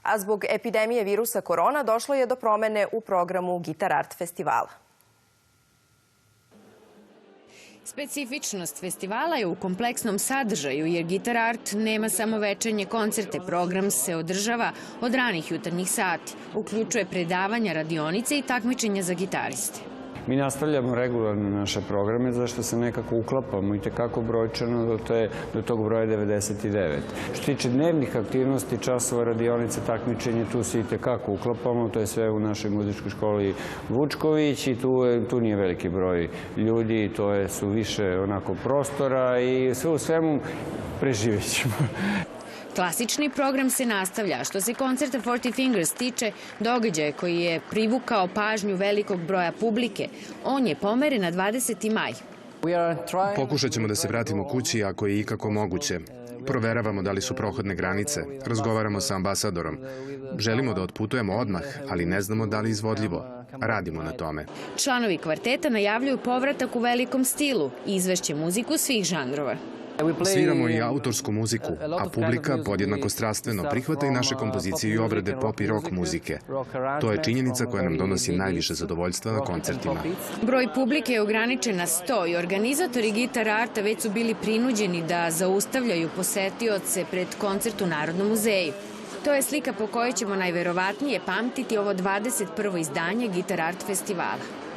a zbog epidemije virusa korona došlo je do promene u programu Gitar Art festivala. Specifičnost festivala je u kompleksnom sadržaju, jer Gitar Art nema samo večernje koncerte. Program se održava od ranih jutarnjih sati. Uključuje predavanja, radionice i takmičenja za gitariste. Mi nastavljamo regularno naše programe, zašto se nekako uklapamo i tekako brojčano do tog broja 99. Što tiče dnevnih aktivnosti, časova, radionice, takmičenje, tu se i tekako uklapamo. To je sve u našoj muzičkoj školi Vučković i tu nije veliki broj ljudi, to su više onako prostora i sve u svemu preživjet ćemo. Klasični program se nastavlja. Što se koncerta 40 Fingers tiče, događaja koji je privukao pažnju velikog broja publike, on je pomeren na 20. maj. Pokušat ćemo da se vratimo kući ako je ikako moguće. Proveravamo da li su prohodne granice, razgovaramo sa ambasadorom. Želimo da otputujemo odmah, ali ne znamo da li izvodljivo. Radimo na tome. Članovi kvarteta najavljuju povratak u velikom stilu i izvešće muziku svih žanrova. Sviramo i autorsku muziku, a publika podjednako strastveno prihvata i naše kompozicije i obrade pop i rock muzike. To je činjenica koja nam donosi najviše zadovoljstva na koncertima. Broj publike je ograničen na 100 i organizatori Gitar Arta već su bili prinuđeni da zaustavljaju posetioce pred koncert u Narodnom muzeju. To je slika po kojoj ćemo najverovatnije pamtiti ovo 21. izdanje Gitar Art festivala.